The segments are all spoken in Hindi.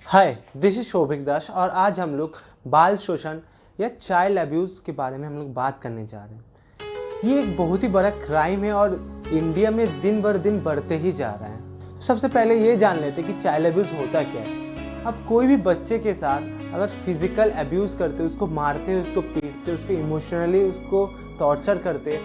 हाय, दिस इज शोभिक दास और आज हम लोग बाल शोषण या चाइल्ड अब्यूज़ के बारे में हम लोग बात करने जा रहे हैं। ये एक बहुत ही बड़ा क्राइम है और इंडिया में दिन बर दिन बढ़ते ही जा रहा है। सबसे पहले ये जान लेते हैं कि चाइल्ड अब्यूज़ होता क्या है। अब कोई भी बच्चे के साथ अगर फिजिकल अब्यूज़ करते, उसको मारते, उसको पीटते, उसको इमोशनली उसको टॉर्चर करते,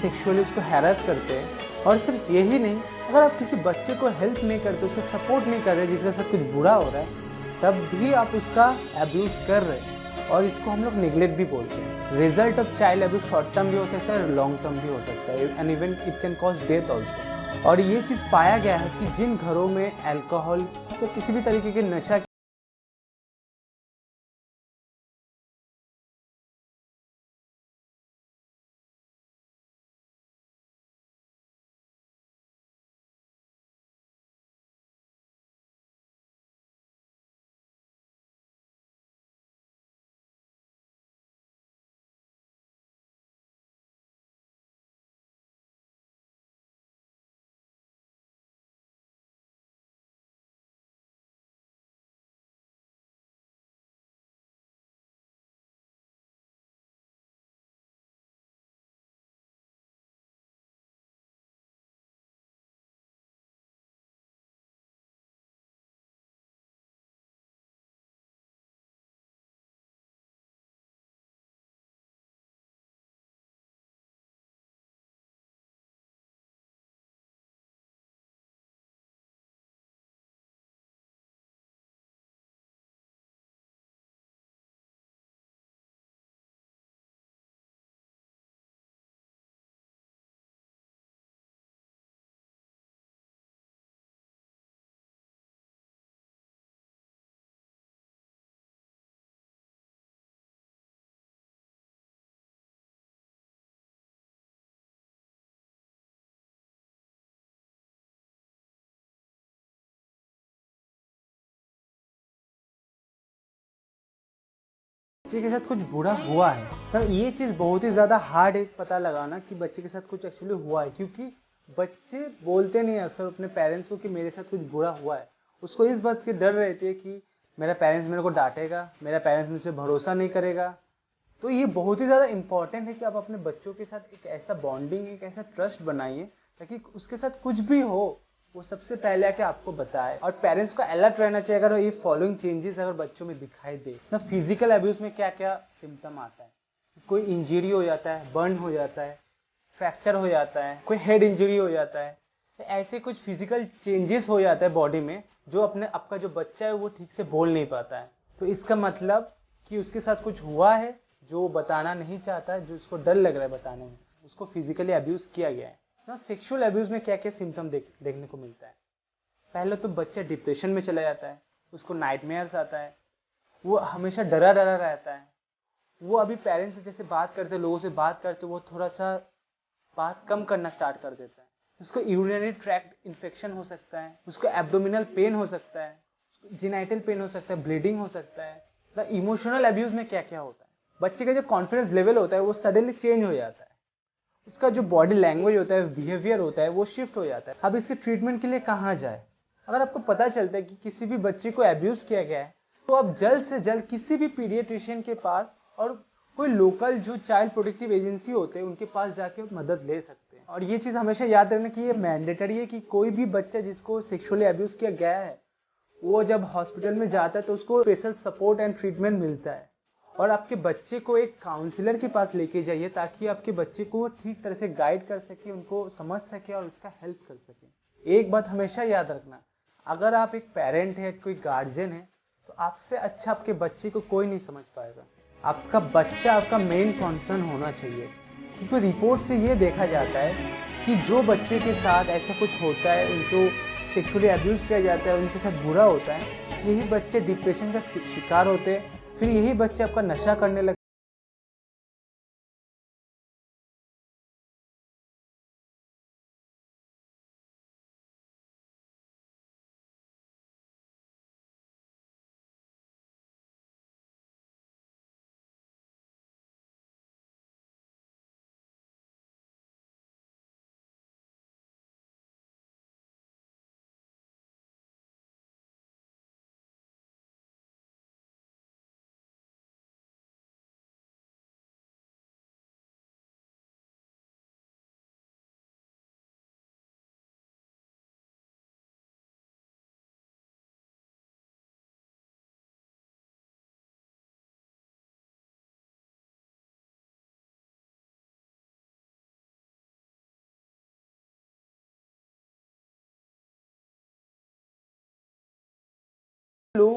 सेक्सुअली उसको हैरेस करते, और सिर्फ यही नहीं, अगर आप किसी बच्चे को हेल्प नहीं करते, उसको सपोर्ट नहीं कर रहे जिसके साथ कुछ बुरा हो रहा है, तब भी आप उसका अब्यूज़ कर रहे हैं, और इसको हम लोग निगलेक्ट भी बोलते हैं। Result of child abuse short term भी हो सकता है, लॉन्ग टर्म भी हो सकता है, and even it can cause death also. और ये चीज़ पाया गया है कि जिन घरों में अल्कोहल या किसी भी तरीके के नशा बच्चे के साथ कुछ बुरा हुआ है, पर ये चीज़ बहुत ही ज़्यादा हार्ड है पता लगाना कि बच्चे के साथ कुछ एक्चुअली हुआ है, क्योंकि बच्चे बोलते नहीं अक्सर अपने पेरेंट्स को कि मेरे साथ कुछ बुरा हुआ है। उसको इस बात की डर रहती है कि मेरा पेरेंट्स मेरे को डांटेगा, मेरा पेरेंट्स मुझसे भरोसा नहीं करेगा। तो ये बहुत ही ज़्यादा इंपॉर्टेंट है कि आप अपने बच्चों के साथ एक ऐसा बॉन्डिंग, एक ऐसा ट्रस्ट बनाइए ताकि उसके साथ कुछ भी हो वो सबसे पहले आके आपको बताए। और पेरेंट्स को अलर्ट रहना चाहिए अगर ये फॉलोइंग चेंजेस अगर बच्चों में दिखाई दे ना। फिजिकल अब्यूज में क्या क्या सिम्टम आता है, कोई इंजरी हो जाता है, बर्न हो जाता है, फ्रैक्चर हो जाता है, कोई हेड इंजरी हो जाता है, तो ऐसे कुछ फिजिकल चेंजेस हो जाता है बॉडी में, जो अपने आपका जो बच्चा है वो ठीक से बोल नहीं पाता है। तो इसका मतलब कि उसके साथ कुछ हुआ है जो वो बताना नहीं चाहता है, जो उसको डर लग रहा है बताने में, उसको फिजिकली अब्यूज किया गया है ना। सेक्सुअल अब्यूज में क्या क्या सिम्टम देखने को मिलता है। पहले तो बच्चा डिप्रेशन में चला जाता है, उसको नाइटमेयर्स आता है, वो हमेशा डरा डरा रहता है। वो अभी पेरेंट्स से जैसे बात करते, लोगों से बात करते, वो थोड़ा सा बात कम करना स्टार्ट कर देता है। उसको यूरिनरी ट्रैक्ट इन्फेक्शन हो सकता है, उसको एब्डोमिनल पेन हो सकता है, जिनाइटल पेन हो सकता है, ब्लीडिंग हो सकता है। द इमोशनल अब्यूज में क्या क्या होता है, बच्चे का जो कॉन्फिडेंस लेवल होता है वो सडनली चेंज हो जाता है। उसका जो बॉडी लैंग्वेज होता है, बिहेवियर होता है, वो शिफ्ट हो जाता है। अब इसके ट्रीटमेंट के लिए कहाँ जाए। अगर आपको पता चलता है कि किसी भी बच्चे को अब्यूज किया गया है, तो आप जल्द से जल्द किसी भी पीडियाट्रिशियन के पास और कोई लोकल जो चाइल्ड प्रोटेक्टिव एजेंसी होते हैं उनके पास जाके मदद ले सकते हैं। और ये चीज़ हमेशा याद रखना कि ये मैंडेटरी है कि कोई भी बच्चा जिसको सेक्सुअली अब्यूज किया गया है, वो जब हॉस्पिटल में जाता है तो उसको स्पेशल सपोर्ट एंड ट्रीटमेंट मिलता है। और आपके बच्चे को एक काउंसलर के पास लेके जाइए ताकि आपके बच्चे को ठीक तरह से गाइड कर सके, उनको समझ सके और उसका हेल्प कर सके। एक बात हमेशा याद रखना, अगर आप एक पेरेंट है, कोई गार्जियन है, तो आपसे अच्छा आपके बच्चे को कोई नहीं समझ पाएगा। आपका बच्चा आपका मेन कंसर्न होना चाहिए, क्योंकि रिपोर्ट से ये देखा जाता है कि जो बच्चे के साथ ऐसा कुछ होता है, उनको सेक्सुअली अब्यूज किया जाता है, उनके साथ बुरा होता है, यही बच्चे डिप्रेशन का शिकार होते हैं। फिर यही बच्चे आपका नशा करने लगते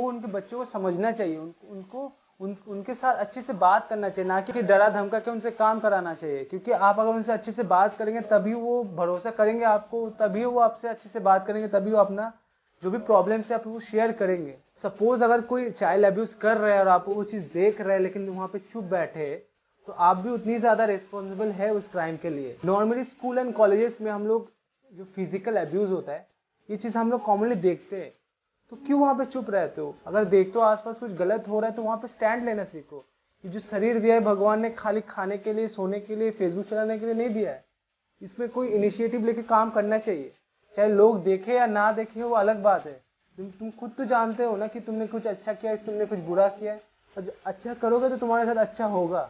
उनके बच्चों को समझना चाहिए, उनके साथ अच्छे से बात करना चाहिए, ना कि डरा धमका के उनसे काम कराना चाहिए। क्योंकि आप अगर उनसे अच्छे से बात करेंगे तभी वो भरोसा करेंगे आपको, तभी वो आपसे अच्छे से बात करेंगे, तभी वो अपना जो भी प्रॉब्लम है आपको शेयर करेंगे। सपोज अगर कोई चाइल्ड अब्यूज कर रहा है और आप वो चीज़ देख रहे हैं लेकिन वहाँ पे चुप बैठे, तो आप भी उतनी ज़्यादा रिस्पॉन्सिबल है उस क्राइम के लिए। नॉर्मली स्कूल एंड कॉलेजेस में हम लोग जो फिजिकल अब्यूज़ होता है ये चीज़ हम लोग कॉमनली देखते हैं, तो क्यों वहाँ पे चुप रहते हो? अगर देखते हो आसपास कुछ गलत हो रहा है तो वहाँ पे स्टैंड लेना सीखो। ये जो शरीर दिया है भगवान ने खाली खाने के लिए, सोने के लिए, फेसबुक चलाने के लिए नहीं दिया है। इसमें कोई इनिशिएटिव लेके काम करना चाहिए, चाहे लोग देखे या ना देखे वो अलग बात है। तुम खुद तो जानते हो ना कि तुमने कुछ अच्छा किया है, तुमने कुछ बुरा किया है, और जो अच्छा करोगे तो तुम्हारे साथ अच्छा होगा,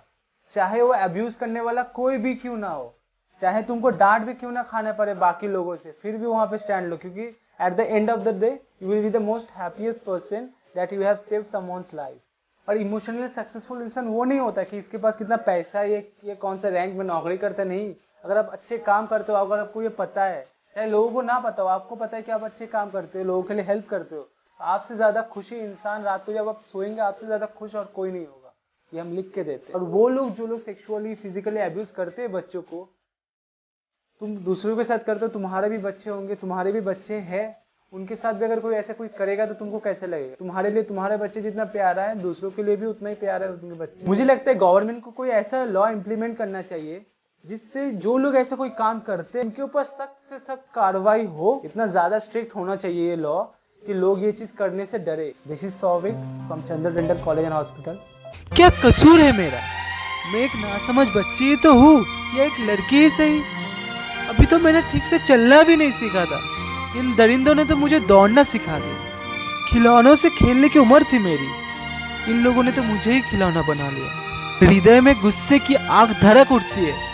चाहे वो अब्यूज करने वाला कोई भी क्यों ना हो, चाहे तुमको डांट भी क्यों ना खाना पड़े बाकी लोगों से, फिर भी वहां पे स्टैंड लो। क्योंकि at the end of the day you will be the most happiest person that you have saved someone's life. और इमोशनली सक्सेसफुल इंसान वो नहीं होता कि इसके पास कितना पैसा है, ये कौन सा रैंक में नौकरी करता, नहीं। अगर आप अच्छे काम करते हो, अगर आपको ये पता है, चाहे लोगों को ना पता हो, आपको पता है कि आप अच्छे काम करते हो, लोगों के लिए हेल्प करते हो, आपसे ज्यादा खुशी इंसान रात को जब आप सोएंगे आपसे ज्यादा खुश और कोई नहीं होगा। ये हम लिख के देते हैं। और वो लोग जो लोग सेक्सुअली फिजिकली अब्यूज करते हैं बच्चों को, तुम दूसरों के साथ करते हो, तुम्हारे भी बच्चे होंगे, तुम्हारे भी बच्चे हैं, उनके साथ भी अगर कोई ऐसा कोई करेगा तो तुमको कैसे लगेगा? तुम्हारे लिए तुम्हारे बच्चे जितना प्यारा है दूसरों के लिए भी उतना ही प्यारा है उनके बच्चे। मुझे लगता है गवर्नमेंट को कोई ऐसा लॉ इम्प्लीमेंट करना चाहिए जिससे जो लोग ऐसा कोई काम करते हैं उनके ऊपर सख्त से सख्त कार्रवाई हो। इतना ज्यादा स्ट्रिक्ट होना चाहिए ये लॉ कि लोग ये चीज करने से डरे। This is Souvik from Chandra dental college and hospital. क्या कसूर है मेरा? मैं एक नासमझ बच्ची ही तो हूँ, या एक लड़की ही सही। अभी तो मैंने ठीक से चलना भी नहीं सीखा था, इन दरिंदों ने तो मुझे दौड़ना सिखा दिया। खिलौनों से खेलने की उम्र थी मेरी, इन लोगों ने तो मुझे ही खिलौना बना लिया। हृदय में गुस्से की आग धड़क उठती है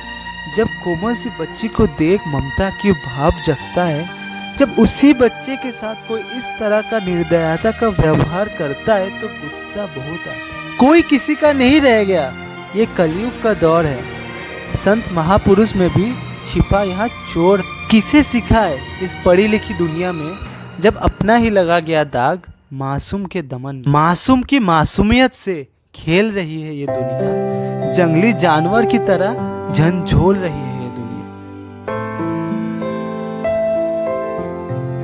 जब कोमल सी बच्ची को देख ममता की भाव जगता है। जब उसी बच्चे के साथ कोई इस तरह का निर्दयता का व्यवहार करता है तो गुस्सा बहुत आता है। कोई किसी का नहीं रह गया, ये कलयुग का दौर है। संत महापुरुष में भी छिपा यहाँ चोर किसे सिखा है इस पढ़ी लिखी दुनिया में, जब अपना ही लगा गया दाग मासूम के दमन। मासूम की मासूमियत से खेल रही है ये दुनिया, जंगली जानवर की तरह झंझोल रही है।